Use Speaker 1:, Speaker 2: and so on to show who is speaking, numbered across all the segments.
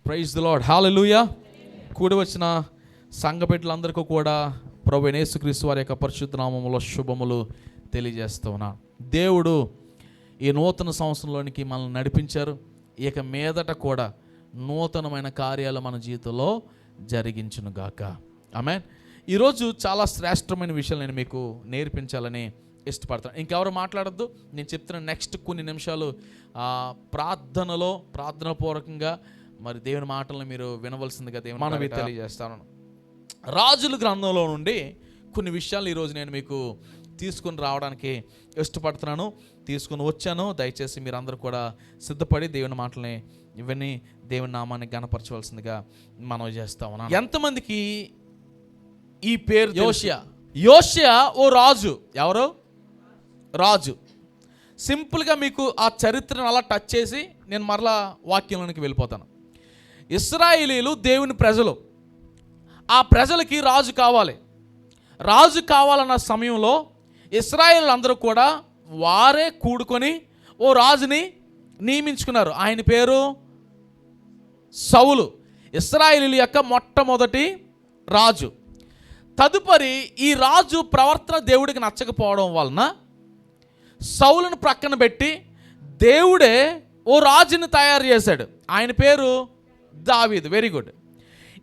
Speaker 1: Praise the lord, హల్లెలూయా. కూడి వచ్చిన సంఘ బిడ్డలందరికీ కూడా ప్రభువైన యేసుక్రీస్తు వారి యొక్క పరిశుద్ధ నామములో శుభములు తెలియజేస్తూ ఉన్నాను. దేవుడు ఈ నూతన సంవత్సరంలోనికి మనల్ని నడిపించారు. ఇక మీదట కూడా నూతనమైన కార్యాలు మన జీవితంలో జరిగించునుగాక. ఆమేన్. ఈరోజు చాలా శ్రేష్టమైన విషయాలు నేను మీకు నేర్పించాలని ఇష్టపడతాను. ఇంకెవరు మాట్లాడద్దు. నేను చెప్తున్న నెక్స్ట్ కొన్ని నిమిషాలు ప్రార్థన పూర్వకంగా మరి దేవుని మాటలను మీరు వినవలసిందిగా దేవుని మనవి తెలియజేస్తాను. రాజుల గ్రంథంలో నుండి కొన్ని విషయాలు ఈరోజు నేను మీకు తీసుకుని రావడానికి ఇష్టపడుతున్నాను. తీసుకుని వచ్చాను. దయచేసి మీరందరూ కూడా సిద్ధపడి దేవుని మాటలని ఇవన్నీ దేవుని నామాన్ని గణపరచవలసిందిగా మనం చేస్తా ఉన్నాం. ఎంతమందికి ఈ పేరు యోషియా ఓ రాజు. ఎవరు? రాజు. సింపుల్గా మీకు ఆ చరిత్రను అలా టచ్ చేసి నేను మరలా వాక్యంలోనికి వెళ్ళిపోతాను. ఇశ్రాయేలీలు దేవుని ప్రజలు. ఆ ప్రజలకి రాజు కావాలి. రాజు కావాలన్న సమయంలో ఇశ్రాయేలు అందరూ కూడా వారే కూడుకొని ఓ రాజుని నియమించుకున్నారు. ఆయన పేరు సౌలు. ఇశ్రాయేలీల యొక్క మొట్టమొదటి రాజు. తదుపరి ఈ రాజు ప్రవర్తన దేవుడికి నచ్చకపోవడం వలన సౌలును ప్రక్కన పెట్టి దేవుడే ఓ రాజుని తయారు చేశాడు. ఆయన పేరు దావీదు. Very good.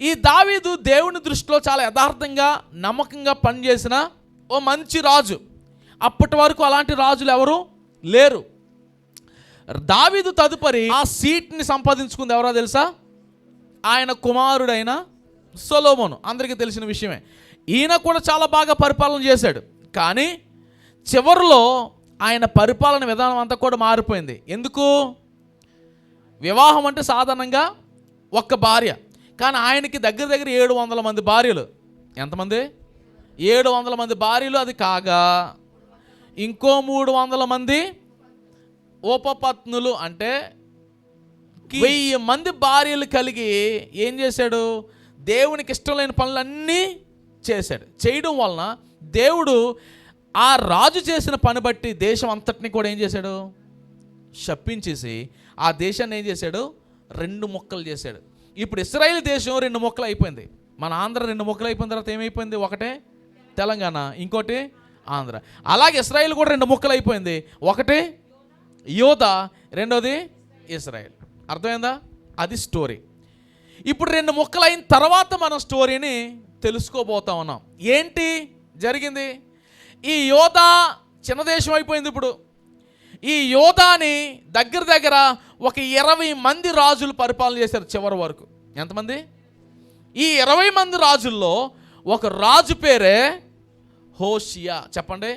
Speaker 1: ఈ దావీదు దేవుని దృష్టిలో చాలా యథార్థంగా నమ్మకంగా పనిచేసిన ఓ మంచి రాజు. అప్పటి వరకు అలాంటి రాజులు ఎవరు లేరు. దావీదు తదుపరి ఆ సీట్ని సంపాదించుకుంది ఎవరో తెలుసా? ఆయన కుమారుడైన సొలొమోను. అందరికీ తెలిసిన విషయమే. ఈయన కూడా చాలా బాగా పరిపాలన చేశాడు. కానీ చివరిలో ఆయన పరిపాలన విధానం అంతా కూడా మారిపోయింది. ఎందుకు? వివాహం అంటే సాధారణంగా ఒక్క భార్య, కానీ ఆయనకి దగ్గర 700 మంది భార్యలు. ఎంతమంది? 700 మంది భార్యలు. అది కాగా ఇంకో 300 మంది ఉపపత్నులు. అంటే 1000 మంది భార్యలు కలిగి ఏం చేశాడు? దేవునికి ఇష్టం లేని పనులన్నీ చేశాడు. చేయడం వలన దేవుడు ఆ రాజు చేసిన పని బట్టి దేశం అంతటిని కూడా ఏం చేశాడు? శపించేసి ఆ దేశాన్ని ఏం చేశాడు? 2 ముక్కలు చేశాడు. ఇప్పుడు ఇశ్రాయేల్ దేశం 2 ముక్కలు అయిపోయింది. మన ఆంధ్ర 2 ముక్కలు అయిపోయిన తర్వాత ఏమైపోయింది? ఒకటే తెలంగాణ, ఇంకోటి ఆంధ్ర. అలాగే ఇశ్రాయేల్ కూడా 2 ముక్కలు అయిపోయింది. ఒకటి యోధా, రెండోది ఇశ్రాయేల్. అర్థమైందా? అది స్టోరీ. ఇప్పుడు 2 ముక్కలు అయిన తర్వాత మనం స్టోరీని తెలుసుకోబోతా ఉన్నాం. ఏంటి జరిగింది? ఈ యోధా చిన్న దేశం అయిపోయింది. ఇప్పుడు ఈ యోధాని దగ్గర ఒక 20 మంది రాజులు పరిపాలన చేశారు చివరి వరకు. ఎంతమంది? ఈ 20 మంది రాజుల్లో ఒక రాజు పేరే హోషియా. చెప్పండి.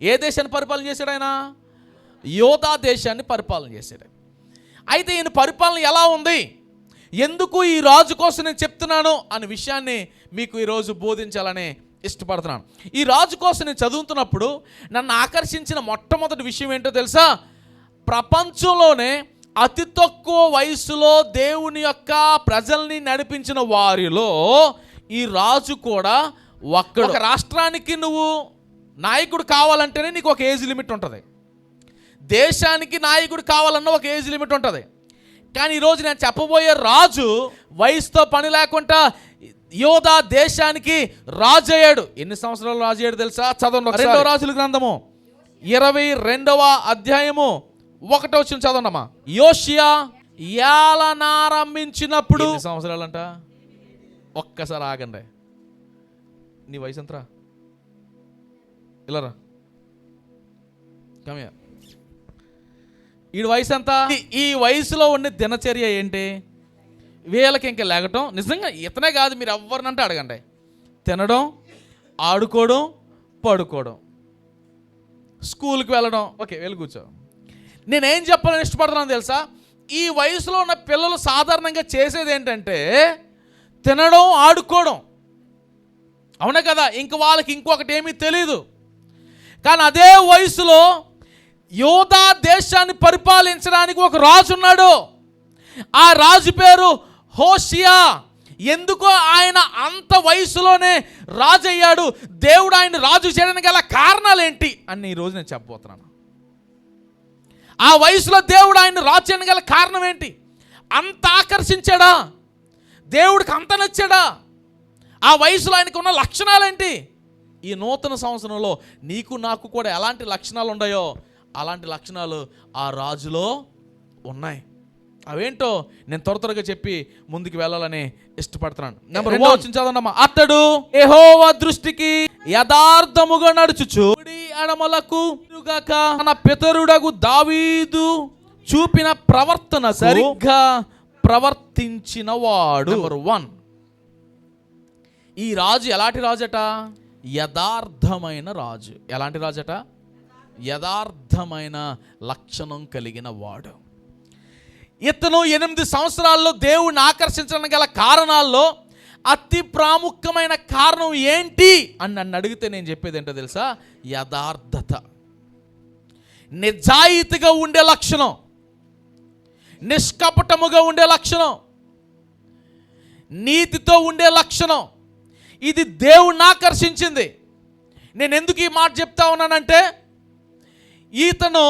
Speaker 1: ఏ దేశాన్ని పరిపాలన చేశాడు ఆయన? యోధా దేశాన్ని పరిపాలన చేశాడు. అయితే ఈయన పరిపాలన ఎలా ఉంది, ఎందుకు ఈ రాజు కోసం నేను చెప్తున్నాను అనే విషయాన్ని మీకు ఈరోజు బోధించాలని ఇష్టపడుతున్నాను. ఈ రాజు కోసం నేను చదువుతున్నప్పుడు నన్ను ఆకర్షించిన మొట్టమొదటి విషయం ఏంటో తెలుసా? ప్రపంచంలోనే అతి తక్కువ వయసులో దేవుని యొక్క ప్రజల్ని నడిపించిన వారిలో ఈ రాజు కూడా ఒక్కడు. ఒక రాష్ట్రానికి నువ్వు నాయకుడు కావాలంటేనే నీకు ఒక ఏజ్ లిమిట్ ఉంటుంది. దేశానికి నాయకుడు కావాలన్న ఒక ఏజ్ లిమిట్ ఉంటుంది. కానీ ఈరోజు నేను చెప్పబోయే రాజు వయసుతో పని లేకుండా యోధా దేశానికి రాజు అయ్యాడు. ఎన్ని సంవత్సరాలు రాజు అయ్యాడు తెలుసా? చదవండి. 2వ రాజుల గ్రంథము 22వ అధ్యాయము 1వ వచనం చదవండమ్మా. యోషియా ఏలనారంభించినప్పుడు ఎన్ని సంవత్సరాలంట? ఒక్కసారి ఆగండి. నీ వయసు ఎంతరా? ఇలారా, కమ్యా. ఈ వయసు ఎంత? ఈ వయసులో ఉండే దినచర్య ఏంటి? వీళ్ళకి ఇంకా లేగటం. నిజంగా ఇతనే కాదు, మీరు ఎవరినంటే అడగండి. తినడం, ఆడుకోవడం, పడుకోవడం, స్కూల్కి వెళ్ళడం. ఓకే, వెళ్ళి కూర్చో. నేనేం చెప్పాలని ఇష్టపడుతున్నాను తెలుసా? ఈ వయసులో ఉన్న పిల్లలు సాధారణంగా చేసేది ఏంటంటే తినడం, ఆడుకోవడం. అవునా కదా? ఇంక వాళ్ళకి ఇంకొకటి ఏమీ తెలీదు. కానీ అదే వయసులో యోధా దేశాన్ని పరిపాలించడానికి ఒక రాజు ఉన్నాడు. ఆ రాజు పేరు హోషియా. ఎందుకో ఆయన అంత వయసులోనే రాజు అయ్యాడు. దేవుడు ఆయన రాజు చేయడానికి గల కారణాలు ఏంటి అని ఈరోజు నేను చెప్పబోతున్నాను. ఆ వయసులో దేవుడు ఆయన రాజు చేయడానికి గల కారణం ఏంటి? అంత ఆకర్షించాడా? దేవుడికి అంత నచ్చాడా? ఆ వయసులో ఆయనకు ఉన్న లక్షణాలేంటి? ఈ నూతన సంవత్సరంలో నీకు నాకు కూడా ఎలాంటి లక్షణాలు ఉన్నాయో అలాంటి లక్షణాలు ఆ రాజులో ఉన్నాయి. అవేంటో నేను త్వరగా చెప్పి ముందుకు వెళ్ళాలని ఇష్టపడుతున్నాను. నెంబర్ 1 చదవమ్మా. అతడు యెహోవా దృష్టికి యథార్థముగా నడుచుచు ఎడమలకు తన పితరుడగు దావీదు చూపిన ప్రవర్తన సరిగ్గా ప్రవర్తించిన వాడు. నెంబర్ 1, ఈ రాజు ఎలాంటి రాజట? యథార్థమైన రాజు. ఎలాంటి రాజట? యథార్థమైన లక్షణం కలిగిన వాడు. ఇతను 8 సంవత్సరాల్లో దేవుణ్ణి ఆకర్షించడానికి గల కారణాల్లో అతి ప్రాముఖ్యమైన కారణం ఏంటి అని నన్ను అడిగితే నేను చెప్పేది ఏంటో తెలుసా? యథార్థత. నిజాయితీగా ఉండే లక్షణం, నిష్కపటముగా ఉండే లక్షణం, నీతితో ఉండే లక్షణం. ఇది దేవుణ్ణి ఆకర్షించింది. నేను ఎందుకు ఈ మాట చెప్తా ఉన్నానంటే, ఈతను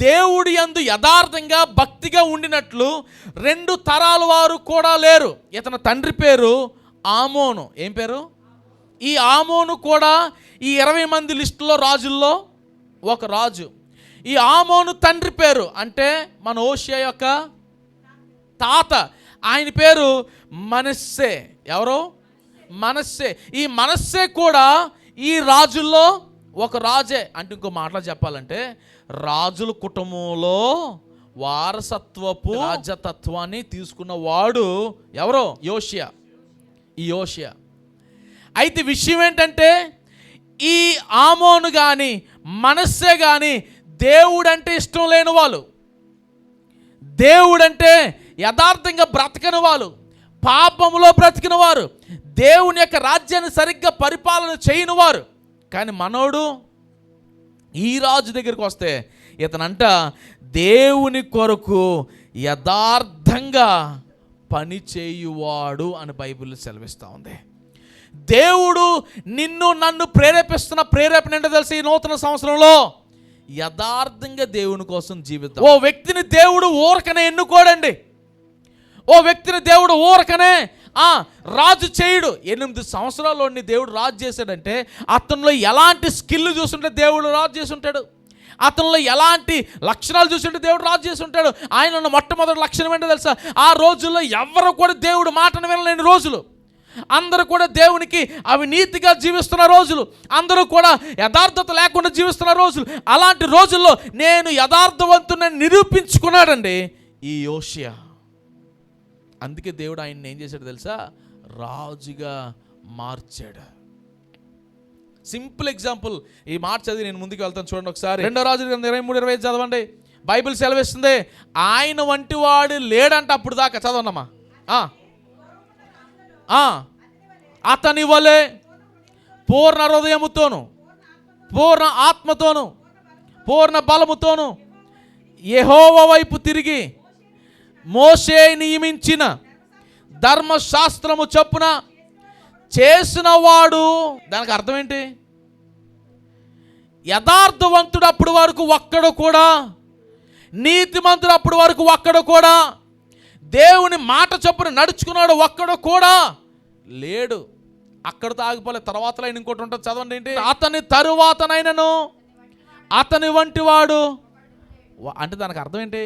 Speaker 1: దేవుడి యందు యథార్థంగా భక్తిగా ఉండినట్లు 2 తరాల వారు కూడా లేరు. ఇతని తండ్రి పేరు ఆమోను. ఏం పేరు? ఈ ఆమోను కూడా ఈ 20 మంది లిస్టులో రాజుల్లో ఒక రాజు. ఈ ఆమోను తండ్రి పేరు అంటే మన హోషేయ యొక్క తాత, ఆయన పేరు మనస్సే. ఎవరు? మనస్సే. ఈ మనస్సే కూడా ఈ రాజుల్లో ఒక రాజే. అంటే ఇంకో మాటలో చెప్పాలంటే రాజుల కుటుంబంలో వారసత్వపు రాజతత్వాన్ని తీసుకున్న వాడు ఎవరో? యోషియా. ఈ యోషియా. అయితే విషయం ఏంటంటే, ఈ ఆమోను కానీ మనస్సే కానీ దేవుడంటే ఇష్టం లేని వాళ్ళు, దేవుడంటే యథార్థంగా బ్రతకని వాళ్ళు, పాపములో బ్రతికిన వారు, దేవుని యొక్క రాజ్యాన్ని సరిగ్గా పరిపాలన చేయని వారు. కానీ మనోడు ఈ రాజు దగ్గరికి వస్తే ఇతనంట దేవుని కొరకు యథార్థంగా పని చేయువాడు అని బైబిల్ సెలవిస్తూ ఉంది. దేవుడు నిన్ను నన్ను ప్రేరేపిస్తున్న ప్రేరేపణ ఏంటో తెలిసి ఈ నూతన సంవత్సరంలో యథార్థంగా దేవుని కోసం జీవితం. ఓ వ్యక్తిని దేవుడు ఊరకనే ఎన్నుకోడండి. ఓ వ్యక్తిని దేవుడు ఊరకనే రాజు చేయుడు. 8 సంవత్సరాల్లోని దేవుడు రాజు చేశాడంటే అతనిలో ఎలాంటి స్కిల్ చూస్తుంటే దేవుడు రాజు చేసి ఉంటాడు. అతనిలో ఎలాంటి లక్షణాలు చూస్తుంటే దేవుడు రాజు చేసి ఉంటాడు. ఆయన ఉన్న మొట్టమొదటి లక్షణం ఏంటో తెలుసా? ఆ రోజుల్లో ఎవరు కూడా దేవుడు మాటను వినలేని రోజులు, అందరూ కూడా దేవునికి అవినీతిగా జీవిస్తున్న రోజులు, అందరూ కూడా యథార్థత లేకుండా జీవిస్తున్న రోజులు. అలాంటి రోజుల్లో నేను యథార్థవంతుని నిరూపించుకున్నాడండి ఈ యోషియా. అందుకే దేవుడు ఆయన్ని ఏం చేశాడు తెలుసా? రాజుగా మార్చాడు. సింపుల్ ఎగ్జాంపుల్, ఈ మాట చదివి నేను ముందుకు వెళ్తాను. చూడండి ఒకసారి 2 రాజుల 23-25 చదవండి. బైబిల్ సెలవిస్తుంది, ఆయన వంటి వాడు లేడంట అప్పుడు దాకా. చదవనమ్మా. అతని వలె పూర్ణ హృదయముతోను, పూర్ణ ఆత్మతోను, పూర్ణ బలముతోను యెహోవా వైపు తిరిగి మోషే నియమించిన ధర్మశాస్త్రము చొప్పున చేసిన వాడు. దానికి అర్థం ఏంటి? యథార్థవంతుడు అప్పుడు వరకు ఒక్కడు కూడా, నీతిమంతుడు అప్పుడు వరకు ఒక్కడు కూడా, దేవుని మాట చొప్పున నడుచుకున్నాడు ఒక్కడు కూడా లేడు. అక్కడితో ఆగిపోలే. తర్వాత లైన్ ఇంకోటి ఉంటుంది, చదవండి. ఏంటి? అతని తరువాతనైనను అతని వంటి వాడు అంటే దానికి అర్థం ఏంటి?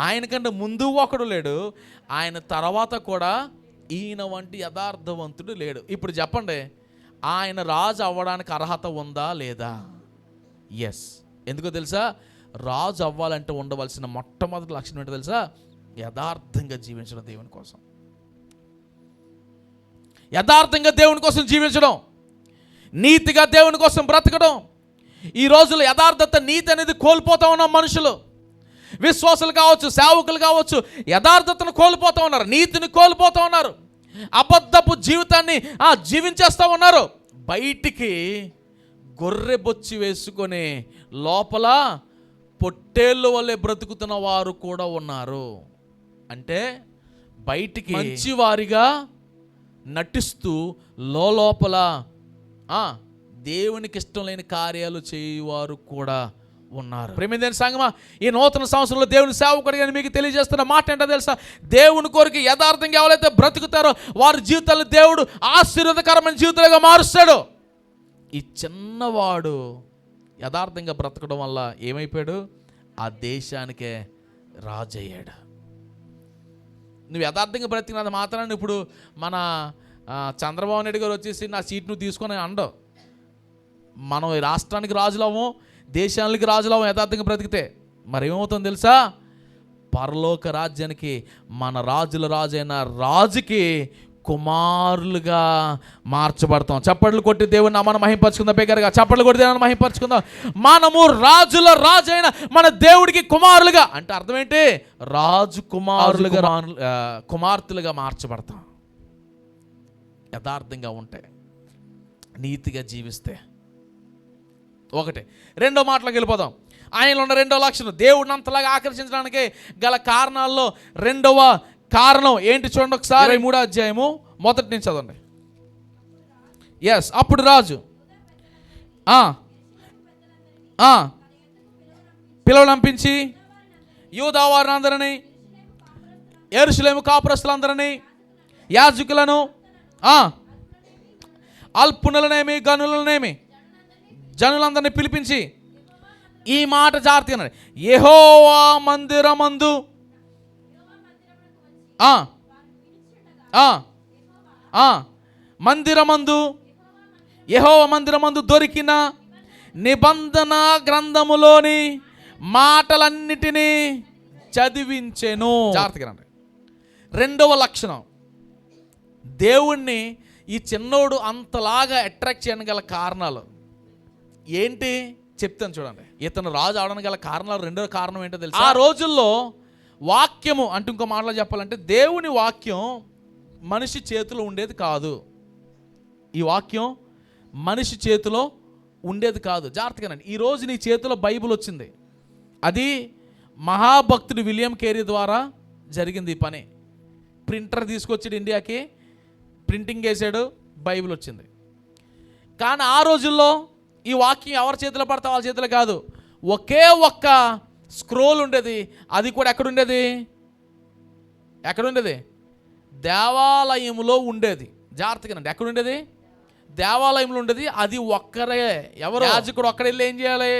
Speaker 1: ఆయనకంటే ముందు ఒకడు లేడు, ఆయన తర్వాత కూడా ఈయన వంటి యథార్థవంతుడు లేడు. ఇప్పుడు చెప్పండి, ఆయన రాజు అవ్వడానికి అర్హత ఉందా లేదా? ఎస్. ఎందుకో తెలుసా? రాజు అవ్వాలంటే ఉండవలసిన మొట్టమొదటి లక్షణం ఏంటో తెలుసా? యథార్థంగా జీవించడం, దేవుని కోసం యథార్థంగా దేవుని కోసం జీవించడం, నీతిగా దేవుని కోసం బ్రతకడం. ఈ రోజుల్లో యథార్థత, నీతి అనేది కోల్పోతా ఉన్నాం. మనుషులు, విశ్వాసులు కావచ్చు, సేవకులు కావచ్చు, యథార్థతను కోల్పోతూ ఉన్నారు, నీతిని కోల్పోతూ ఉన్నారు, అబద్ధపు జీవితాన్ని జీవించేస్తూ ఉన్నారు. బయటికి గొర్రె బొచ్చి వేసుకొని లోపల పొట్టేళ్ళ వల్లే బ్రతుకుతున్న వారు కూడా ఉన్నారు. అంటే బయటికి మంచివారిగా నటిస్తూ లోపల దేవునికి ఇష్టం లేని కార్యాలు చేయువారు కూడా ఉన్నారు. ప్రేమించిన సంగమా, ఈ నూతన సంవత్సరంలో దేవుని సేవకుడిగా మీకు తెలియజేస్తున్న మాట ఏంటో తెలుసా? దేవుని కొరకు యథార్థంగా ఎవరైతే బ్రతుకుతారో వారి జీవితాలను దేవుడు ఆశీర్వాదకరమైన జీవితాలుగా మారుస్తాడు. ఈ చిన్నవాడు యథార్థంగా బ్రతకడం వల్ల ఏమైపోయాడు? ఆ దేశానికే రాజు అయ్యాడు. నువ్వు యథార్థంగా బ్రతికినంత మాత్రాన్ని ఇప్పుడు మన చంద్రబాబు నాయుడు గారు వచ్చేసి నా సీట్ నువ్వు తీసుకొని అండవు. మనం ఈ రాష్ట్రానికి రాజులము, దేశానికి రాజులము యథార్థంగా బ్రతికితే. మరి ఏమవుతుందో తెలుసా? పరలోక రాజ్యానికి మన రాజుల రాజు అయిన రాజుకి కుమారులుగా మార్చబడతాం. చప్పట్లు కొట్టి దేవుని నామాన్ని మహింపరచుకుందాం. బేగరగా చప్పట్లు కొట్టి దేవుని మహింపరచుకుందాం. మనము రాజుల రాజు అయిన మన దేవుడికి కుమారులుగా, అంటే అర్థం ఏంటి? రాజు కుమారులుగా, కుమార్తెలుగా మార్చబడతాం. యథార్థంగా ఉంటే, నీతిగా జీవిస్తే. ఒకటి. రెండో మాటలోకి వెళ్ళిపోదాం. ఆయనలో ఉన్న రెండో లక్షణం, దేవుడిని అంతలాగా ఆకర్షించడానికి గల కారణాల్లో రెండవ కారణం ఏంటి చూడండి ఒకసారి. 3వ అధ్యాయము మొదటి నుంచి చదవండి. ఎస్. అప్పుడు రాజు పిలువనంపించి యూదా వారిని అందరినీ, యెరూషలేము కాపురస్తులందరినీ, యాజకులను, అల్పునులనేమి గనులనేమి జనులందరినీ పిలిపించి ఈ మాట జాగ్రత్తగా అన్నాడు. యెహోవా మందిరమందు యెహోవా మందిరమందు దొరికిన నిబంధన గ్రంథములోని మాటలన్నిటినీ చదివించెను. జాగ్రత్తగా రండి. రెండవ లక్షణం, దేవుణ్ణి ఈ చిన్నోడు అంతలాగా అట్రాక్ట్ చేయడానికి గల కారణాలు ఏంటి చెప్తాను చూడండి. ఇతను రాజు అవడానికి గల కారణాలు రెండవ కారణం ఏంటో తెలుసు. ఆ రోజుల్లో వాక్యము అంటే, ఇంకో మాటలో చెప్పాలంటే, దేవుని వాక్యం మనిషి చేతిలో ఉండేది కాదు. ఈ వాక్యం మనిషి చేతిలో ఉండేది కాదు. జాగ్రత్తగానండి. ఈరోజు నీ చేతిలో బైబిల్ వచ్చింది. అది మహాభక్తుడు విలియం కేరీ ద్వారా జరిగింది ఈ పని. ప్రింటర్ తీసుకొచ్చాడు ఇండియాకి, ప్రింటింగ్ వేసాడు, బైబిల్ వచ్చింది. కానీ ఆ రోజుల్లో ఈ వాక్యం ఎవరి చేతిలో పడతా వాళ్ళ చేతిలో కాదు. ఒకే ఒక్క స్క్రోల్ ఉండేది. అది కూడా ఎక్కడుండేది? దేవాలయంలో ఉండేది. జాగ్రత్తగానండి. ఎక్కడుండేది? దేవాలయంలో ఉండేది. అది ఒక్కరే, ఎవరు? యాజకుడు ఒక్కడే వెళ్ళి ఏం చేయాలి?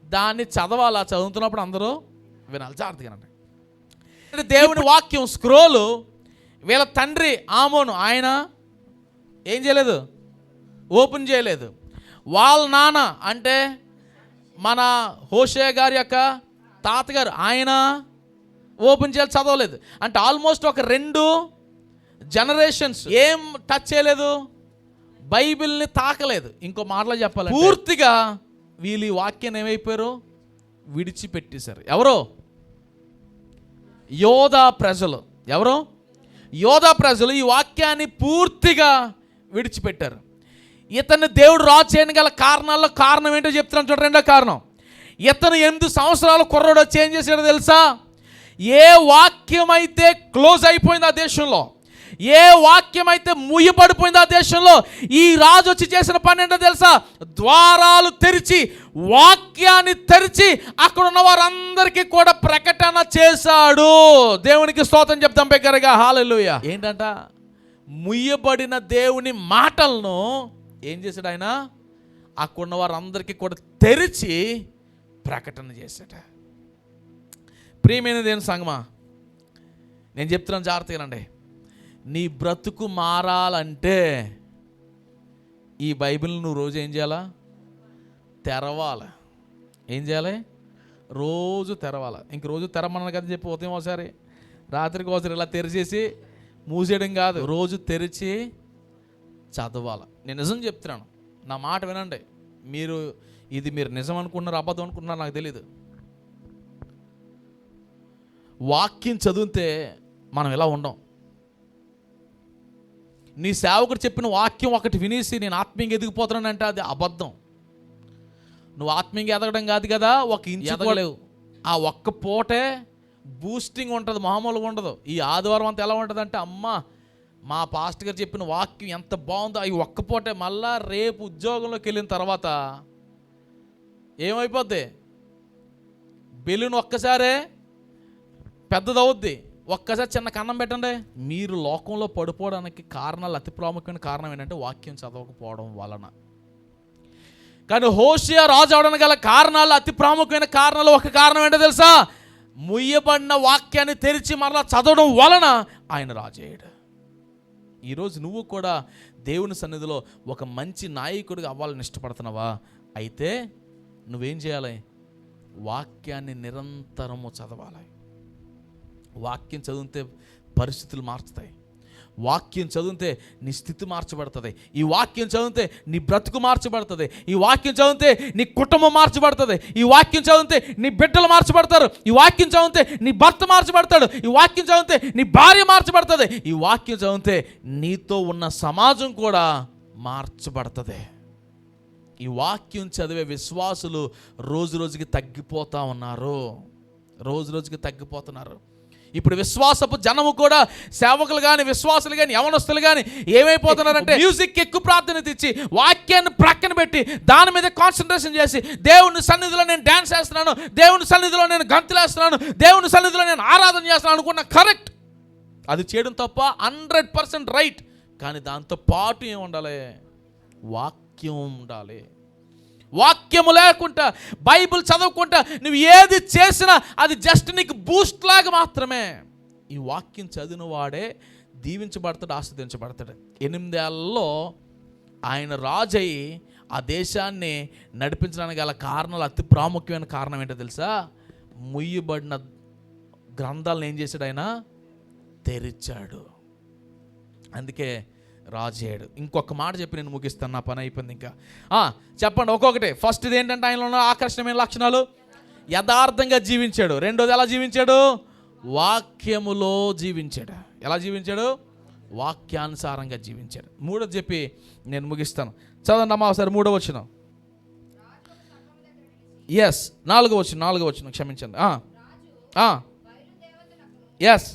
Speaker 1: దాన్ని చదవాలి. చదువుతున్నప్పుడు అందరూ వినాలి. జాగ్రత్తగానండి. దేవుని వాక్యం స్క్రోలు వీళ్ళ తండ్రి ఆమోను ఆయన ఏం చేయలేదు? ఓపెన్ చేయలేదు. వాళ్ళ నాన్న అంటే మన హోషేయ గారి యొక్క తాతగారు ఆయన ఓపెన్ చేయాలి, చదవలేదు. అంటే ఆల్మోస్ట్ ఒక 2 జనరేషన్స్ ఏం టచ్ చేయలేదు, బైబిల్ని తాకలేదు. ఇంకో మాటలో చెప్పాలి, పూర్తిగా వీళ్ళు ఈ వాక్యాన్ని ఏమైపోయారు? విడిచిపెట్టేశారు. ఎవరో? యోధా ప్రజలు. ఎవరో? యోధా ప్రజలు ఈ వాక్యాన్ని పూర్తిగా విడిచిపెట్టారు. ఇతన్ని దేవుడు రాజు చేయని గల కారణాల్లో కారణం ఏంటో చెప్తున్నాను చూడండి. రెండో కారణం, ఇతను 8 సంవత్సరాల కుర్రోడు వచ్చి ఏం చేశాడో తెలుసా? ఏ వాక్యం అయితే క్లోజ్ అయిపోయింది ఆ దేశంలో, ఏ వాక్యం అయితే ముయ్యబడిపోయింది ఆ దేశంలో, ఈ రాజు వచ్చి చేసిన పని ఏంటో తెలుసా? ద్వారాలు తెరిచి, వాక్యాన్ని తెరిచి అక్కడ ఉన్న వారందరికీ కూడా ప్రకటన చేశాడు. దేవునికి స్తోత్రం చెప్తాం బిగ్గరగా. హల్లెలూయా. ఏంటంట? ముయ్యబడిన దేవుని మాటలను ఏం చేశాడు ఆయన? అక్కడున్న వారందరికీ కూడా తెరిచి ప్రకటన చేశాడు. ప్రియమైన దేవుని సంగమా, నేను చెప్తున్నాను జాగ్రత్తగానండి. నీ బ్రతుకు మారాలంటే ఈ బైబిల్ నువ్వు రోజు ఏం చేయాలా? తెరవాలి. ఏం చేయాలి? రోజు తెరవాలి. ఇంక రోజు తెరమన్నాను కదా చెప్పి ఉదయం ఒకసారి రాత్రికి ఒకసారి ఇలా తెరిచేసి మూసేయడం కాదు, రోజు తెరిచి చదవాలి. నేను నిజం చెప్తున్నాను, నా మాట వినండి. మీరు నిజం అనుకుంటున్నారు, అబద్ధం అనుకుంటున్నారు నాకు తెలీదు. వాక్యం చదివితే మనం ఇలా ఉండం. నీ సేవకుడు చెప్పిన వాక్యం ఒకటి వినేసి నేను ఆత్మీయంగా ఎదిగిపోతున్నానంటే అది అబద్ధం. నువ్వు ఆత్మీయంగా ఎదగడం కాదు కదా, 1 ఇంచు ఎదగలేవు. ఆ ఒక్క పూటే బూస్టింగ్ ఉంటుంది, మామూలుగా ఉండదు. ఈ ఆదివారం అంతా ఎలా ఉంటుంది అంటే, అమ్మ మా పాస్టర్ గారు చెప్పిన వాక్యం ఎంత బాగుందో, అవి ఒక్క పూటే. మళ్ళా రేపు ఉద్యోగంలోకి వెళ్ళిన తర్వాత ఏమైపోద్ది? బెలూన్ ఒక్కసారే పెద్దదవుద్ది, ఒక్కసారి చిన్న కన్నం పెట్టండి. మీరు లోకంలో పడిపోవడానికి కారణాలు, అతి ప్రాముఖ్యమైన కారణం ఏంటంటే వాక్యం చదవకపోవడం వలన. కానీ హోషేయ రాజు అవడానికి గల కారణాలు, అతి ప్రాముఖ్యమైన కారణాలు, ఒక కారణం ఏంటో తెలుసా? ముయ్యబడిన వాక్యాన్ని తెరిచి మరలా చదవడం వలన ఆయన రాజు అయ్యాడు. ఈరోజు నువ్వు కూడా దేవుని సన్నిధిలో ఒక మంచి నాయకుడిగా అవ్వాలని ఇష్టపడుతున్నావా? అయితే నువ్వేం చేయాలి? వాక్యాన్ని నిరంతరము చదవాలి. వాక్యం చదివితే పరిస్థితులు మార్చుతాయి. వాక్యం చదివితే నీ స్థితి మార్చబడుతుంది. ఈ వాక్యం చదివితే నీ బ్రతుకు మార్చబడుతుంది. ఈ వాక్యం చదివితే నీ కుటుంబం మార్చబడుతుంది. ఈ వాక్యం చదివితే నీ బిడ్డలు మార్చబడతారు. ఈ వాక్యం చదివితే నీ భర్త మార్చబడతాడు. ఈ వాక్యం చదివితే నీ భార్య మార్చబడుతుంది. ఈ వాక్యం చదివితే నీతో ఉన్న సమాజం కూడా మార్చబడుతుంది. ఈ వాక్యం చదివే విశ్వాసులు రోజు రోజుకి తగ్గిపోతూ ఉన్నారు. రోజు రోజుకి తగ్గిపోతున్నారు. ఇప్పుడు విశ్వాసపు జనము కూడా, సేవకులు కానీ, విశ్వాసులు కానీ, యవనస్తులు కానీ ఏమైపోతున్నారంటే మ్యూజిక్ ఎక్కువ ప్రాధాన్యత ఇచ్చి వాక్యాన్ని ప్రక్కన పెట్టి దాని మీద కాన్సన్ట్రేషన్ చేసి, దేవుని సన్నిధిలో నేను డ్యాన్స్ చేస్తున్నాను, దేవుని సన్నిధిలో నేను గంతులేస్తున్నాను, దేవుని సన్నిధిలో నేను ఆరాధన చేస్తున్నాను అనుకున్నా కరెక్ట్. అది చేయడం తప్ప 100% రైట్. కానీ దాంతో పాటు ఏమి ఉండాలి? వాక్యం ఉండాలి. వాక్యము లేకుండా, బైబిల్ చదవకుండా నువ్వు ఏది చేసినా అది జస్ట్ నీకు బూస్ట్ లాగా మాత్రమే. ఈ వాక్యం చదివిన వాడే దీవించబడతాడు, ఆస్వాదించబడతాడు. 8 ఏళ్లలో ఆయన రాజయ్యి ఆ దేశాన్ని నడిపించడానికి గల కారణాలు, అతి ప్రాముఖ్యమైన కారణం ఏంటో తెలుసా? ముయ్యబడిన గ్రంథాలను ఏం చేశాడు? ఆయన తెరిచాడు. అందుకే రాజు అయ్యాడు. ఇంకొక మాట చెప్పి నేను ముగిస్తాను, నా పని అయిపోయింది. ఇంకా చెప్పండి ఒక్కొక్కటి. ఫస్ట్ ఇది ఏంటంటే ఆయనలో ఉన్న ఆకర్షణీయమైన లక్షణాలు, యథార్థంగా జీవించాడు. రెండోది ఎలా జీవించాడు? వాక్యములో జీవించాడు. ఎలా జీవించాడు? వాక్యానుసారంగా జీవించాడు. మూడోది చెప్పి నేను ముగిస్తాను. చదవండి అమ్మా ఒకసారి 3వ వచనం. ఎస్ 4వ వచనం క్షమించండి. ఎస్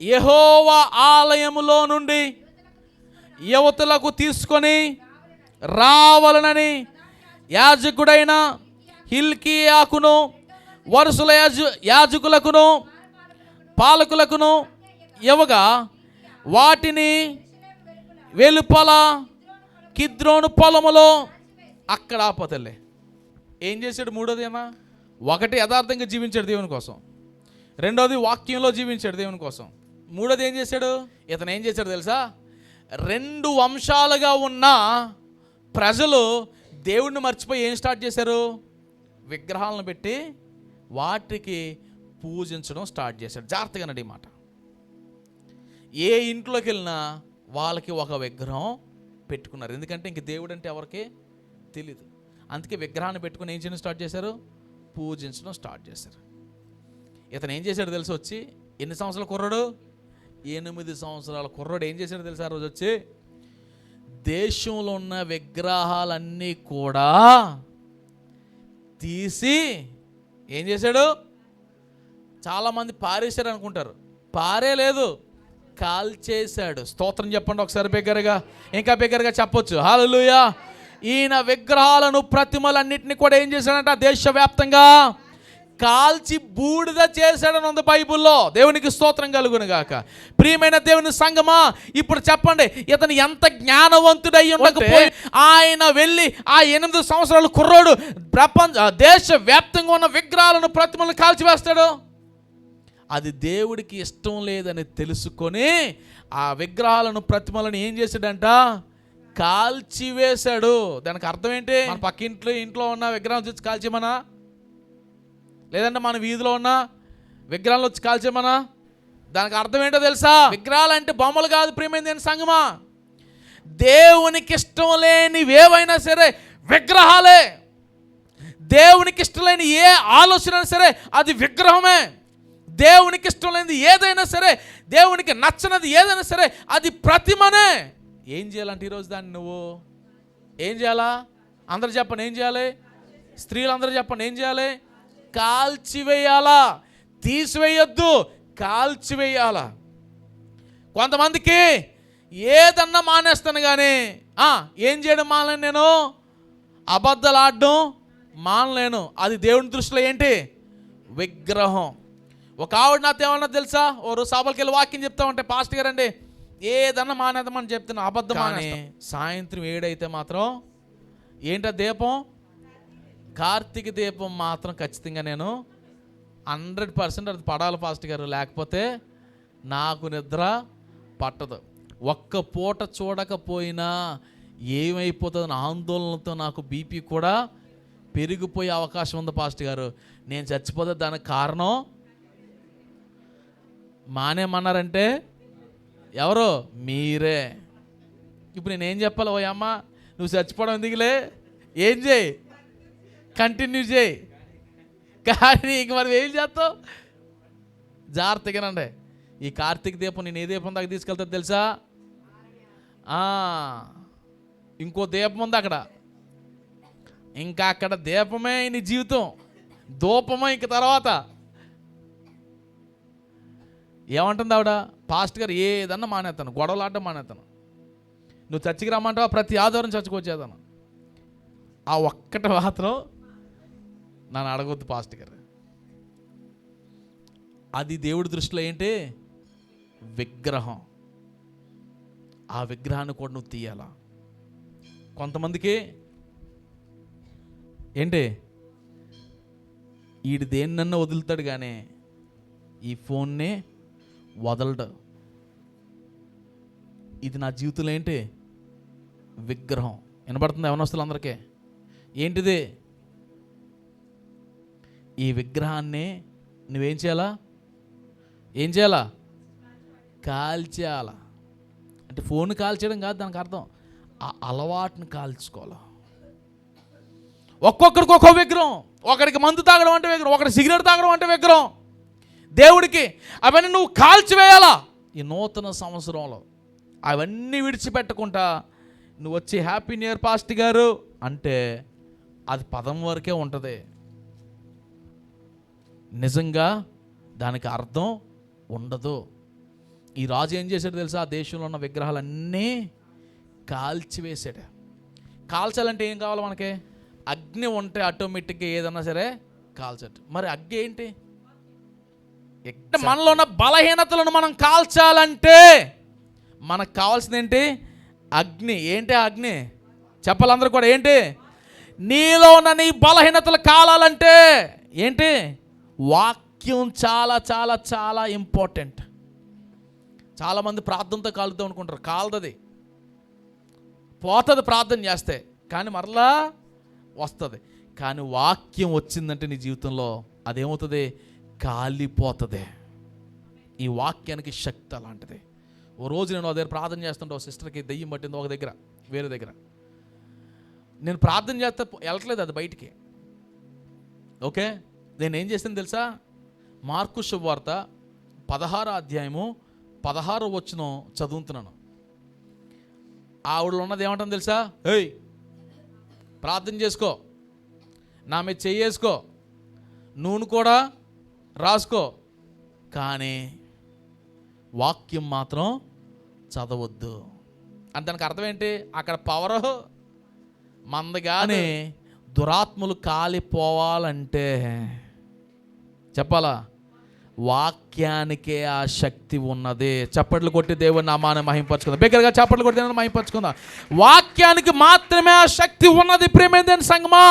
Speaker 1: యెహోవా ఆలయములో నుండి యువతులకు తీసుకొని రావాలనని యాజకుడైన హిల్కీయాకును, వరుసల యాజకులకును, పాలకులకును ఇవ్వగా, వాటిని వెలుపల కిద్రోను పొలములో అక్కడ ఆపతలే. ఏం చేశాడు? మూడోది ఏమా? ఒకటి యథార్థంగా జీవించాడు దేవుని కోసం. రెండోది వాక్యంలో జీవించాడు దేవుని కోసం. మూడోది ఏం చేశాడు? ఇతను ఏం చేశాడు తెలుసా? 2 వంశాలుగా ఉన్న ప్రజలు దేవుడిని మర్చిపోయి ఏం స్టార్ట్ చేశారు? విగ్రహాలను పెట్టి వాటికి పూజించడం స్టార్ట్ చేశాడు. జాగ్రత్తగా నడి మాట. ఏ ఇంట్లోకి వెళ్ళినా వాళ్ళకి ఒక విగ్రహం పెట్టుకున్నారు. ఎందుకంటే ఇంక దేవుడు అంటే ఎవరికి తెలీదు. అందుకే విగ్రహాన్ని పెట్టుకుని ఏం చేయడం స్టార్ట్ చేశారు? పూజించడం స్టార్ట్ చేశారు. ఇతను ఏం చేశాడు తెలుసు? వచ్చి ఎన్ని సంవత్సరాల కుర్రాడు? 8 సంవత్సరాల కుర్రాడు ఏం చేశాడు తెలుసా? ఆ రోజు వచ్చి దేశంలో ఉన్న విగ్రహాలన్నీ కూడా తీసి ఏం చేశాడు? చాలామంది పారేశారు అనుకుంటారు. పారేలేదు, కాల్చేశాడు. స్తోత్రం చెప్పండి ఒకసారి బిగ్గరగా, ఇంకా బిగ్గరగా చెప్పొచ్చు. హల్లెలూయా. ఈయన విగ్రహాలను, ప్రతిమలన్నింటినీ కూడా ఏం చేశాడంట? దేశవ్యాప్తంగా కాల్చి బూడిద చేశాడని ఉంది బైబుల్లో. దేవునికి స్తోత్రం కలుగును గాక. ప్రియమైన దేవుని సంగమా, ఇప్పుడు చెప్పండి, ఇతను ఎంత జ్ఞానవంతుడై ఉండకపోయి ఆయన వెళ్ళి ఆ 8 సంవత్సరాల కుర్రోడు దేశవ్యాప్తంగా ఉన్న విగ్రహాలను, ప్రతిమలను కాల్చివేస్తాడు? అది దేవుడికి ఇష్టం లేదని తెలుసుకొని ఆ విగ్రహాలను, ప్రతిమలను ఏం చేశాడంట? కాల్చివేశాడు. దానికి అర్థం ఏంటి? మన పక్క ఇంట్లో ఉన్న విగ్రహం చూసి కాల్చేమనా? లేదంటే మన వీధిలో ఉన్న విగ్రహాలు వచ్చి కాల్చేమనా? దానికి అర్థం ఏంటో తెలుసా? విగ్రహాలు అంటే బొమ్మలు కాదు ప్రియమైన సంగమా. దేవునికి ఇష్టం లేనివేవైనా సరే విగ్రహాలే. దేవునికి ఇష్టం లేని ఏ ఆలోచన సరే అది విగ్రహమే. దేవునికి ఇష్టం లేనిది ఏదైనా సరే, దేవునికి నచ్చనిది ఏదైనా సరే అది ప్రతిమనే. ఏం చేయాలంటే ఈరోజు దాన్ని నువ్వు ఏం చేయాలా? అందరూ చెప్పండి ఏం చేయాలి? స్త్రీలు అందరూ చెప్పండి ఏం చేయాలి? కాల్చివేయాలా? తీసివేయొద్దు, కాల్చివేయాలా. కొంతమందికి ఏదన్నా మానేస్తాను కానీ ఏం చేయడం మానలేను నేను? అబద్ధాలు ఆడడం మానలేను. అది దేవుని దృష్టిలో ఏంటి? విగ్రహం. ఒక ఆవిడ నాతో ఏమన్నా తెలుసా, ఓ రోజు సభలకి వెళ్ళి వాక్యం చెప్తా ఉంటే, పాస్టర్ గారు అండి ఏదన్నా మానేద్దామని చెప్తున్నా, అబద్ధం అని. సాయంత్రం 7 అయితే మాత్రం ఏంటో దీపం, కార్తీక దీపం మాత్రం ఖచ్చితంగా నేను 100% అది పడాలి పాస్టర్ గారు, లేకపోతే నాకు నిద్ర పట్టదు. ఒక్క పూట చూడకపోయినా ఏమైపోతుందని ఆందోళనతో నాకు బీపీ కూడా పెరిగిపోయే అవకాశం ఉంది పాస్టర్ గారు. నేను చచ్చిపోతే దానికి కారణం మానేమన్నారంటే ఎవరు? మీరే. ఇప్పుడు నేనేం చెప్పాలి? ఓ అమ్మ నువ్వు చచ్చిపోవడం ఎందుకులే, ఏం చేయి, కంటిన్యూ చేయి. కానీ ఇంక మరి ఏం చేస్తావు? జాగ్రత్తగానండి. ఈ కార్తీక దీపం నేను ఏ దీపం దాకా తీసుకెళ్తాను తెలుసా? ఇంకో దీపం ఉంది అక్కడ, ఇంకా అక్కడ దీపమే నీ జీవితం, దూపమే. ఇంక తర్వాత ఏమంటుంది ఆవిడ? పాస్ట్ గారు ఏదన్నా మానేస్తాను, గొడవలు ఆడడం మానేస్తాను, నువ్వు చర్చికి రమ్మంటావా ప్రతి ఆదివారం చర్చికి వచ్చేదాను, ఆ ఒక్కటి మాత్రం నన్ను అడగొద్దు పాస్ట్ గారు. అది దేవుడి దృష్టిలో ఏంటి? విగ్రహం. ఆ విగ్రహాన్ని కూడా నువ్వు తీయాలా. కొంతమందికి ఏంటి, వీడు దేన్నన్నా వదులుతాడు కానీ ఈ ఫోన్నే వదలడు. ఇది నా జీవితంలో ఏంటి? విగ్రహం. వినపడుతుంది యవనస్తులందరికీ? ఏంటిది? ఈ విగ్రహాన్ని నువ్వేం చేయాలా? ఏం చేయాలా? కాల్చేయాలా. అంటే ఫోన్ కాల్చేయడం కాదు దానికి అర్థం, ఆ అలవాటుని కాల్చుకోవాలి. ఒక్కొక్కడికి ఒక్కో విగ్రహం. ఒకడికి మందు తాగడం అంటే విగ్రహం, ఒకటి సిగరెట్ తాగడం అంటే విగ్రహం. దేవుడికి అవన్నీ నువ్వు కాల్చివేయాలా. ఈ నూతన సంవత్సరంలో అవన్నీ విడిచిపెట్టకుండా నువ్వు వచ్చి హ్యాపీ న్యూ ఇయర్ పాస్ట్ గారు అంటే అది పదం వరకే ఉంటుంది. నిజంగా దానికి అర్థం ఉండదు. ఈ రాజు ఏం చేశాడు తెలుసా? ఆ దేశంలో ఉన్న విగ్రహాలన్నీ కాల్చివేశాడు. కాల్చాలంటే ఏం కావాలి మనకి? అగ్ని ఉంటే ఆటోమేటిక్గా ఏదన్నా సరే కాల్చట్టు. మరి అగ్ని ఏంటి? మనలో ఉన్న బలహీనతలను మనం కాల్చాలంటే మనకు కావాల్సింది ఏంటి? అగ్ని. ఏంటి అగ్ని? చెప్పాలందరూ కూడా ఏంటి? నీలో ఉన్న నీ బలహీనతలు కాలాలంటే ఏంటి? వాక్యం చాలా చాలా చాలా ఇంపార్టెంట్. చాలామంది ప్రార్థనతో కాలుతూ అనుకుంటారు, కాలుతుంది, పోతుంది ప్రార్థన చేస్తే, కానీ మరలా వస్తుంది. కానీ వాక్యం వచ్చిందంటే నీ జీవితంలో అదేమవుతుంది? కాలిపోతుంది. ఈ వాక్యానికి శక్తి అలాంటిది. ఓ రోజు నేను ఒక దగ్గర ప్రార్థన చేస్తుంటే ఒక సిస్టర్కి దెయ్యం పట్టింది, ఒక దగ్గర వేరే దగ్గర. నేను ప్రార్థన చేస్తే వెళ్ళట్లేదు అది బయటికి. ఓకే, నేను ఏం చేస్తాను తెలుసా? మార్కు శుభవార్త 16వ అధ్యాయము 16వ వచనం చదువుతున్నాను. ఆవిడలో ఉన్నది ఏమంటుంది తెలుసా? ఏయ్ ప్రార్థన చేసుకో, నా మీద చెయ్యేసుకో, నూనె కూడా రాసుకో, కానీ వాక్యం మాత్రం చదవద్దు అని. దానికి అర్థం ఏంటి? అక్కడ పవర్ మందగానే దురాత్మలు కాలిపోవాలంటే చెప్పాలా? వాక్యానికే ఆ శక్తి ఉన్నది. చప్పట్లు కొట్టి దేవుని నామాన్ని మహింపరచుకుందాం. బిగ్గరగా చప్పట్లు కొట్టి దేవుని మహింపరచుకుందాం. వాక్యానికి మాత్రమే ఆ శక్తి ఉన్నది. ప్రియమైన సంగమా,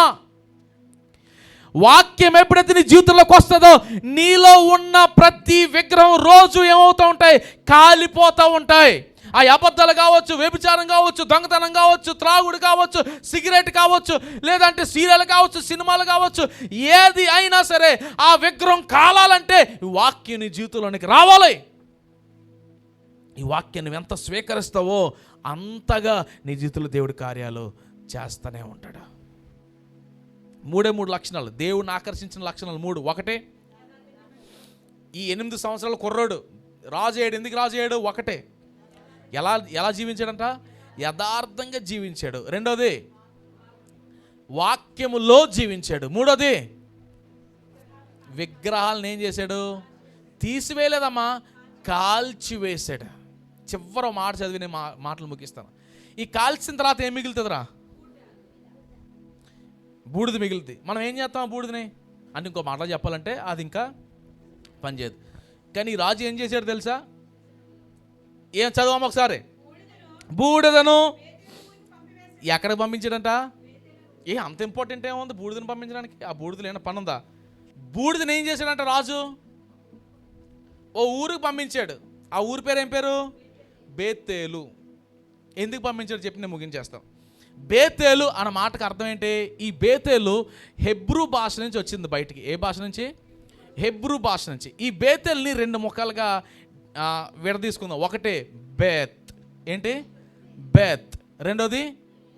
Speaker 1: వాక్యం ఎప్పుడైతే నీ జీవితంలోకి వస్తుందో నీలో ఉన్న ప్రతి విగ్రహం రోజు ఏమవుతూ ఉంటాయి? కాలిపోతూ ఉంటాయి. ఆ అబద్ధాలు కావచ్చు, వ్యభిచారం కావచ్చు, దొంగతనం కావచ్చు, త్రాగుడు కావచ్చు, సిగరెట్ కావచ్చు, లేదంటే సీరియల్ కావచ్చు, సినిమాలు కావచ్చు, ఏది అయినా సరే ఆ విగ్రహం కాలాలంటే ఈ వాక్యం నీ జీవితంలోనికి రావాలి. ఈ వాక్యాన్ని ఎంత స్వీకరిస్తావో అంతగా నీ జీవితంలో దేవుడి కార్యాలు చేస్తూనే ఉంటాడు. 3 లక్షణాలు, దేవుడిని ఆకర్షించిన లక్షణాలు 3. ఒకటే, ఈ 8 సంవత్సరాల కుర్రోడు రాజు అయ్యాడు. ఎందుకు రాజు అయ్యాడు? ఒకటే, ఎలా జీవించాడంట? యథార్థంగా జీవించాడు. రెండోది, వాక్యములో జీవించాడు. మూడోది, విగ్రహాలను ఏం చేశాడు? తీసివేయలేదమ్మా, కాల్చివేశాడు. చివరి మాట చదివి నేను మాటలు ముగిస్తాను. ఈ కాల్చిన తర్వాత ఏం మిగులుతుందిరా? బూడిద మిగులుతుంది. మనం ఏం చేస్తాం ఆ బూడిదని అంటే ఇంకో మాటలో చెప్పాలంటే అది ఇంకా పనిచేయదు. కానీ ఈ రాజు ఏం చేశాడు తెలుసా? ఏం చదవము ఒకసారి. బూడిదను ఎక్కడికి పంపించాడంట? అంత ఇంపార్టెంట్ ఏముంది బూడిదని పంపించడానికి? ఆ బూడిదలు ఏమైనా పని ఉందా? బూడిదని ఏం చేశాడంట రాజు? ఓ ఊరికి పంపించాడు. ఆ ఊరి పేరు ఏం పేరు? బేతేలు. ఎందుకు పంపించాడు చెప్పి నేను ముగించేస్తాను. బేతేలు అన్న మాటకు అర్థం ఏంటి? ఈ బేతేలు హెబ్రూ భాష నుంచి వచ్చింది బయటికి. ఏ భాష నుంచి? హెబ్రూ భాష నుంచి. ఈ బేతేల్ని 2 ముక్కలుగా విడదీసుకుందాం. ఒకటి బేత్. ఏంటి? బేత్. రెండోది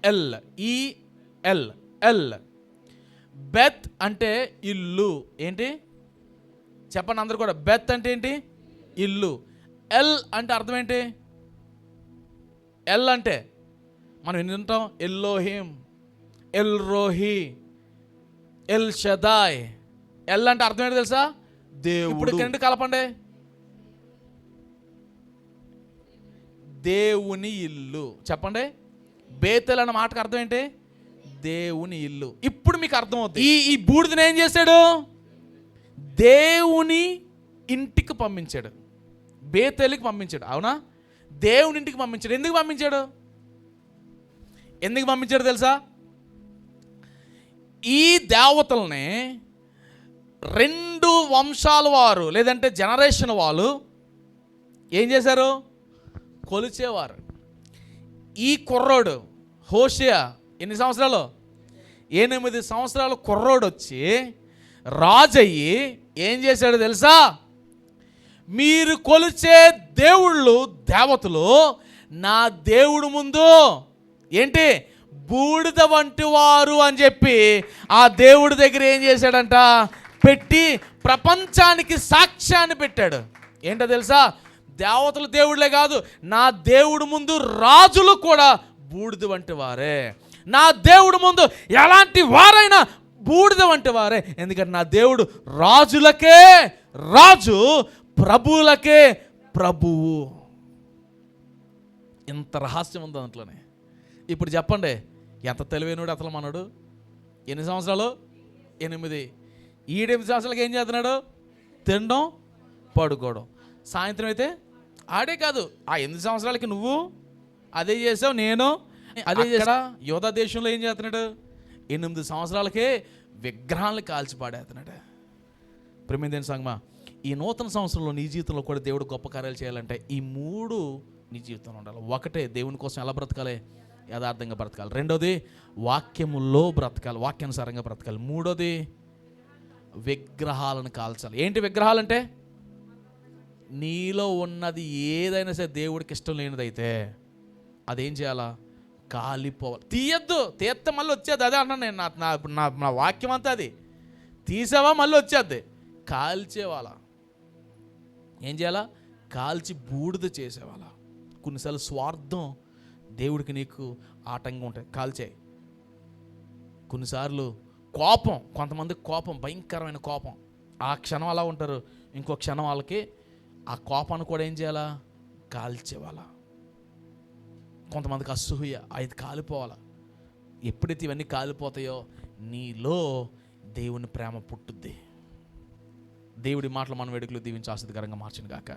Speaker 1: ఎల్. ఈఎల్. ఎల్. బెత్ అంటే ఇల్లు. ఏంటి చెప్పండి అందరు కూడా. బెత్ అంటే ఏంటి? ఇల్లు. ఎల్ అంటే అర్థం ఏంటి? ఎల్ అంటే మనం ఎన్ని ఉంటాం? Elohim, El Roi, El Shaddai. El అంటే అర్థం ఏంటి తెలుసా? దేవుడు. ఇప్పుడు రెండు కలపండి. దేవుని ఇల్లు. చెప్పండి. బేతెల్ అన్న మాటకు అర్థం ఏంటి? దేవుని ఇల్లు. ఇప్పుడు మీకు అర్థమవుతుంది. ఈ బూడిదని ఏం చేశాడు? దేవుని ఇంటికి పంపించాడు. బేతేలుకి పంపించాడు. అవునా? దేవుని ఇంటికి పంపించాడు. ఎందుకు పంపించాడు? ఎందుకు పంపించాడు తెలుసా? ఈ దేవతల్ని 2 వంశాల వారు లేదంటే జనరేషన్ వాళ్ళు ఏం చేశారు? కొలిచేవారు. ఈ కుర్రోడు హోషేయ ఎన్ని సంవత్సరాలు? 8 సంవత్సరాల కుర్రోడు వచ్చి రాజయ్యి ఏం చేశాడు తెలుసా? మీరు కొలిచే దేవుళ్ళు దేవతలు నా దేవుడు ముందు ఏంటి బూడిద వంటి వారు అని చెప్పి ఆ దేవుడి దగ్గర ఏం చేశాడంట? పెట్టి ప్రపంచానికి సాక్ష్యాన్ని పెట్టాడు. ఏంటో తెలుసా? దేవతలు దేవుళ్ళే కాదు, నా దేవుడు ముందు రాజులు కూడా బూడిద వంటి వారే. నా దేవుడు ముందు ఎలాంటి వారైనా బూడిద వంటి వారే. ఎందుకంటే నా దేవుడు రాజులకే రాజు, ప్రభువులకే ప్రభువు. ఇంత రహస్యం ఉంది దాంట్లోనే. ఇప్పుడు చెప్పండి, ఎంత తెలివైనడు అసలు మనడు? ఎన్ని సంవత్సరాలు? 8. ఈ 8 సంవత్సరాలకి ఏం చేస్తున్నాడు? తినడం, పడుకోవడం. సాయంత్రం అయితే ఆడే కాదు, ఆ 8 సంవత్సరాలకి నువ్వు అదే చేసావు, నేను అదే చేసా. యోధా దేశంలో ఏం చేస్తున్నాడు? 8 సంవత్సరాలకే విగ్రహాలను కాల్చి పాడేస్తున్నాడు. ప్రేమిందేని సంగమా, ఈ నూతన సంవత్సరంలో నీ జీవితంలో కూడా దేవుడు గొప్ప కార్యాలు చేయాలంటే ఈ 3 నీ జీవితంలో ఉండాలి. ఒకటే, దేవుని కోసం ఎలా బ్రతకాలి? యథార్థంగా బ్రతకాలి. రెండోది, వాక్యములో బ్రతకాలి, వాక్యానుసారంగా బ్రతకాలి. మూడోది, విగ్రహాలను కాల్చాలి. ఏంటి విగ్రహాలంటే? నీలో ఉన్నది ఏదైనా సరే దేవుడికి ఇష్టం లేనిదైతే అదేం చేయాలా? కాలిపోవాలి. తీయద్దు. తీస్తే మళ్ళీ వచ్చేది. అదే అన్నా నేను. నా వాక్యం అంతా అది. తీసావా మళ్ళీ వచ్చేది. కాల్చేవాళ్ళ. ఏం చేయాలా? కాల్చి బూడిద చేసేవాళ్ళ. కొన్నిసార్లు స్వార్థం దేవుడికి నీకు ఆటంగా ఉంటాయి, కాల్చేయి. కొన్నిసార్లు కోపం, కొంతమంది కోపం, భయంకరమైన కోపం, ఆ క్షణం అలా ఉంటారు, ఇంకో క్షణం వాళ్ళకి ఆ కోపాన్ని కూడా ఏం చేయాలా? కాల్చేవాళ్ళ. కొంతమందికి అసూయ, అది కాలిపోవాలా. ఎప్పుడైతే ఇవన్నీ కాలిపోతాయో నీలో దేవుని ప్రేమ పుట్టుద్ది. దేవుడి మాటలు మన వేడుకలు దీవించి ఆసక్తికరంగా మార్చిన గాక.